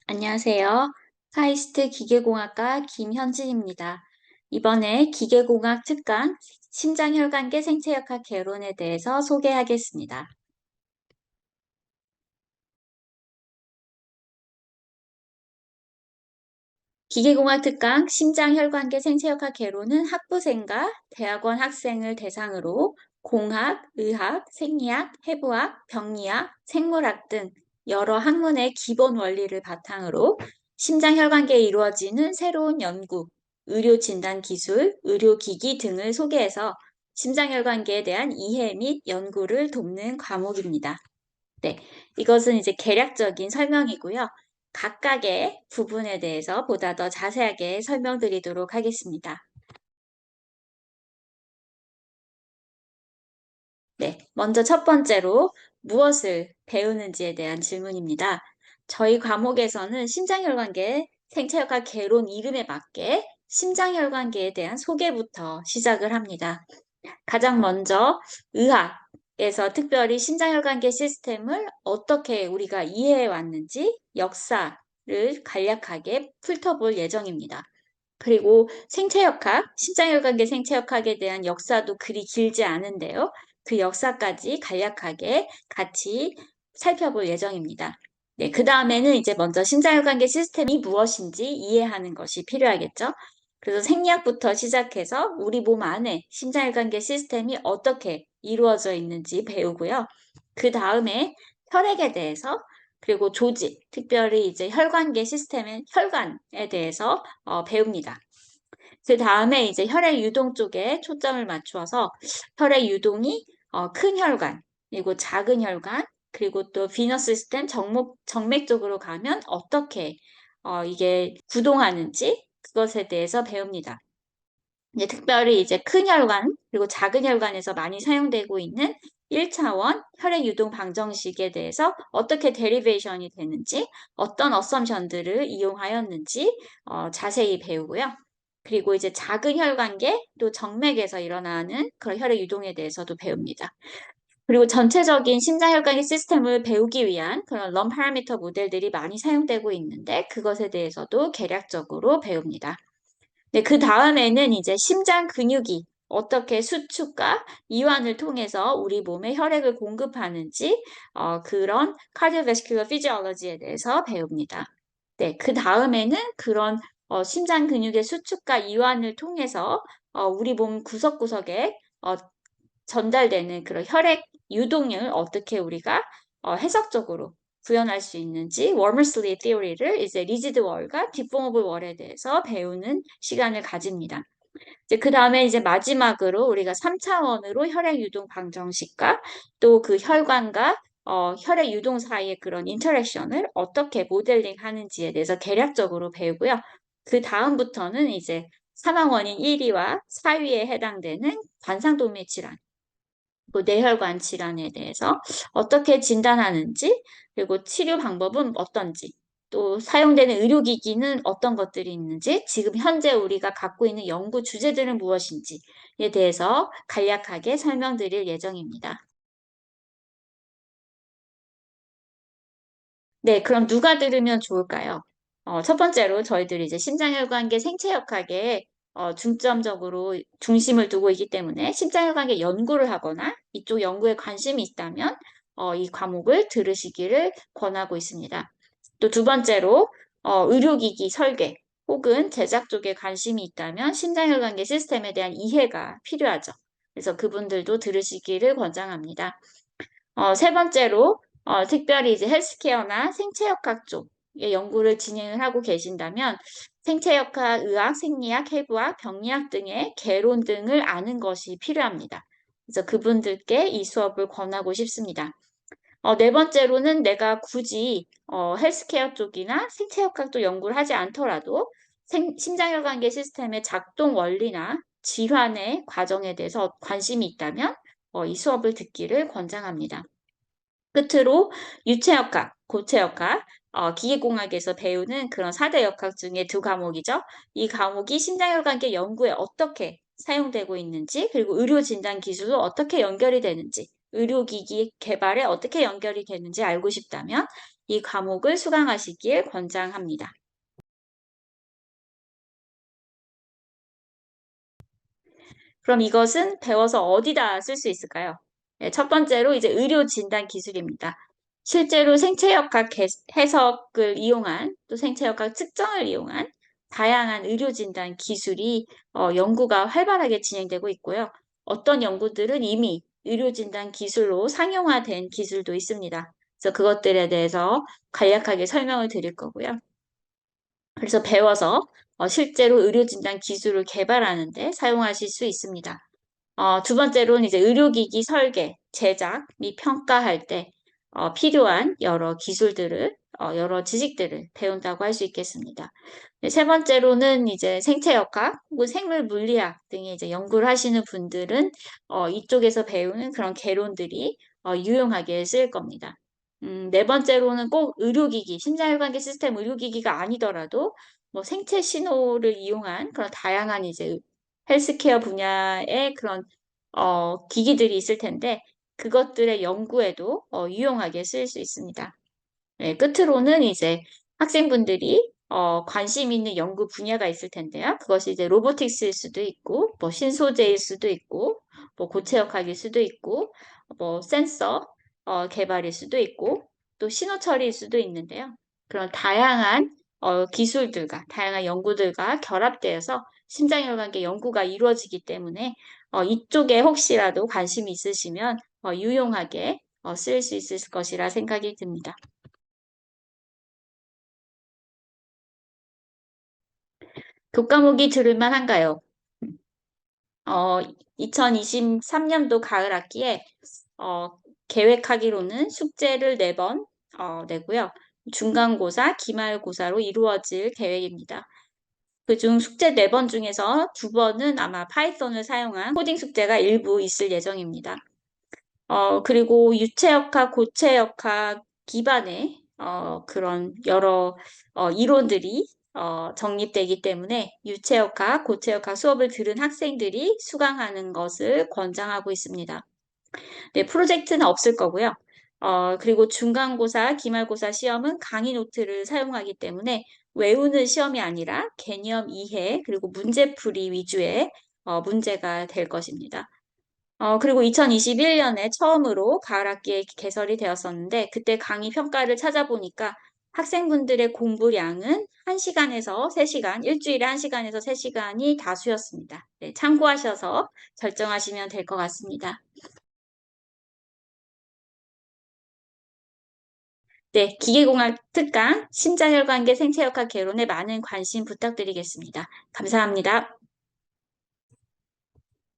안녕하세요. 카이스트 기계공학과 김현진입니다. 이번에 기계공학 특강 심장혈관계 생체역학 개론에 대해서 소개하겠습니다. 기계공학 특강 심장혈관계 생체역학 개론은 학부생과 대학원 학생을 대상으로 공학, 의학, 생리학, 해부학, 병리학, 생물학 등 여러 학문의 기본 원리를 바탕으로 심장혈관계에 이루어지는 새로운 연구, 의료 진단 기술, 의료기기 등을 소개해서 심장혈관계에 대한 이해 및 연구를 돕는 과목입니다. 네, 이것은 이제 개략적인 설명이고요. 각각의 부분에 대해서 보다 더 자세하게 설명드리도록 하겠습니다. 네, 먼저 첫 번째로 무엇을 배우는지에 대한 질문입니다. 저희 과목에서는 심장혈관계 생체역학 개론 이름에 맞게 심장혈관계에 대한 소개부터 시작을 합니다. 가장 먼저 의학에서 특별히 심장혈관계 시스템을 어떻게 우리가 이해해 왔는지 역사를 간략하게 훑어볼 예정입니다. 그리고 생체역학, 심장혈관계 생체역학에 대한 역사도 그리 길지 않은데요. 그 역사까지 간략하게 같이 살펴볼 예정입니다. 네, 그 다음에는 이제 먼저 심장혈관계 시스템이 무엇인지 이해하는 것이 필요하겠죠. 그래서 생리학부터 시작해서 우리 몸 안에 심장혈관계 시스템이 어떻게 이루어져 있는지 배우고요. 그 다음에 혈액에 대해서 그리고 조직, 특별히 이제 혈관계 시스템의 혈관에 대해서 배웁니다. 그 다음에 이제 혈액 유동 쪽에 초점을 맞추어서 혈액 유동이 큰 혈관, 그리고 작은 혈관, 그리고 또 비너스 시스템 정맥 쪽으로 가면 어떻게 이게 구동하는지 그것에 대해서 배웁니다. 이제 특별히 이제 큰 혈관 그리고 작은 혈관에서 많이 사용되고 있는 1차원 혈액 유동 방정식에 대해서 어떻게 데리베이션이 되는지 어떤 어썸션들을 이용하였는지 자세히 배우고요. 그리고 이제 작은 혈관계 또 정맥에서 일어나는 그런 혈액 유동에 대해서도 배웁니다. 그리고 전체적인 심장혈관계 시스템을 배우기 위한 그런 럼 파라미터 모델들이 많이 사용되고 있는데 그것에 대해서도 개략적으로 배웁니다. 네, 그 다음에는 이제 심장 근육이 어떻게 수축과 이완을 통해서 우리 몸에 혈액을 공급하는지 그런 cardiovascular physiology에 대해서 배웁니다. 네, 그 다음에는 그런 심장 근육의 수축과 이완을 통해서 우리 몸 구석구석에 전달되는 그런 혈액 유동을 어떻게 우리가 해석적으로 구현할 수 있는지 워머슬리 theory를 이제 리지드 월과 뒷봉업을 월에 대해서 배우는 시간을 가집니다. 이제 그 다음에 이제 마지막으로 우리가 3차원으로 혈액 유동 방정식과 또 그 혈관과 혈액 유동 사이의 그런 인터랙션을 어떻게 모델링 하는지에 대해서 개략적으로 배우고요. 그 다음부터는 이제 사망 원인 1위와 4위에 해당되는 관상도매 질환, 그 뇌혈관 질환에 대해서 어떻게 진단하는지, 그리고 치료 방법은 어떤지, 또 사용되는 의료기기는 어떤 것들이 있는지, 지금 현재 우리가 갖고 있는 연구 주제들은 무엇인지에 대해서 간략하게 설명드릴 예정입니다. 네, 그럼 누가 들으면 좋을까요? 첫 번째로 저희들이 이제 심장혈관계 생체역학에 중점적으로 중심을 두고 있기 때문에 심장혈관계 연구를 하거나 이쪽 연구에 관심이 있다면 이 과목을 들으시기를 권하고 있습니다. 또 두 번째로 의료기기 설계 혹은 제작 쪽에 관심이 있다면 심장혈관계 시스템에 대한 이해가 필요하죠. 그래서 그분들도 들으시기를 권장합니다. 세 번째로 특별히 이제 헬스케어나 생체역학 쪽의 연구를 진행을 하고 계신다면 생체역학, 의학, 생리학, 해부학, 병리학 등의 개론 등을 아는 것이 필요합니다. 그래서 그분들께 이 수업을 권하고 싶습니다. 네 번째로는 내가 굳이 헬스케어 쪽이나 생체역학 쪽 연구를 하지 않더라도 심장혈관계 시스템의 작동 원리나 질환의 과정에 대해서 관심이 있다면 이 수업을 듣기를 권장합니다. 끝으로 유체역학, 고체역학, 기계공학에서 배우는 그런 4대 역학 중에 두 과목이죠. 이 과목이 심장혈관계 연구에 어떻게 사용되고 있는지, 그리고 의료 진단 기술로 어떻게 연결이 되는지, 의료기기 개발에 어떻게 연결이 되는지 알고 싶다면 이 과목을 수강하시길 권장합니다. 그럼 이것은 배워서 어디다 쓸 수 있을까요? 네, 첫 번째로 이제 의료 진단 기술입니다. 실제로 생체역학 해석을 이용한 또 생체역학 측정을 이용한 다양한 의료 진단 기술이 연구가 활발하게 진행되고 있고요. 어떤 연구들은 이미 의료 진단 기술로 상용화된 기술도 있습니다. 그래서 그것들에 대해서 간략하게 설명을 드릴 거고요. 그래서 배워서 실제로 의료 진단 기술을 개발하는 데 사용하실 수 있습니다. 두 번째로는 이제 의료기기 설계, 제작 및 평가할 때 필요한 여러 기술들을, 여러 지식들을 배운다고 할 수 있겠습니다. 네, 세 번째로는 이제 생체역학 혹은 생물물리학 등의 이제 연구를 하시는 분들은 이쪽에서 배우는 그런 개론들이 유용하게 쓰일 겁니다. 네 번째로는 꼭 의료기기, 심장혈관계 시스템 의료기기가 아니더라도 뭐 생체 신호를 이용한 그런 다양한 이제 헬스케어 분야의 그런 기기들이 있을 텐데 그것들의 연구에도 유용하게 쓰일 수 있습니다. 네, 끝으로는 이제 학생분들이 관심 있는 연구 분야가 있을 텐데요. 그것이 이제 로보틱스일 수도 있고, 뭐 신소재일 수도 있고, 뭐 고체역학일 수도 있고, 뭐 센서 개발일 수도 있고, 또 신호 처리일 수도 있는데요. 그런 다양한 기술들과 다양한 연구들과 결합되어서 심장혈관계 연구가 이루어지기 때문에 이쪽에 혹시라도 관심이 있으시면 유용하게 쓰일 수 있을 것이라 생각이 듭니다. 교과목이 들을만 한가요? 어, 2023년도 가을 학기에 어, 계획하기로는 숙제를 4번 내고요. 중간고사, 기말고사로 이루어질 계획입니다. 그중 숙제 4번 중에서 2번은 아마 파이썬을 사용한 코딩 숙제가 일부 있을 예정입니다. 그리고 유체역학, 고체역학 기반의 그런 여러 이론들이 정립되기 때문에 유체역학, 고체역학 수업을 들은 학생들이 수강하는 것을 권장하고 있습니다. 네, 프로젝트는 없을 거고요. 그리고 중간고사, 기말고사 시험은 강의 노트를 사용하기 때문에 외우는 시험이 아니라 개념 이해, 그리고 문제풀이 위주의 문제가 될 것입니다. 그리고 2021년에 처음으로 가을 학기에 개설이 되었었는데, 그때 강의 평가를 찾아보니까 학생분들의 공부량은 1시간에서 3시간, 일주일에 1시간에서 3시간이 다수였습니다. 네, 참고하셔서 결정하시면 될 것 같습니다. 네, 기계공학 특강, 심장혈관계 생체역학 개론에 많은 관심 부탁드리겠습니다. 감사합니다.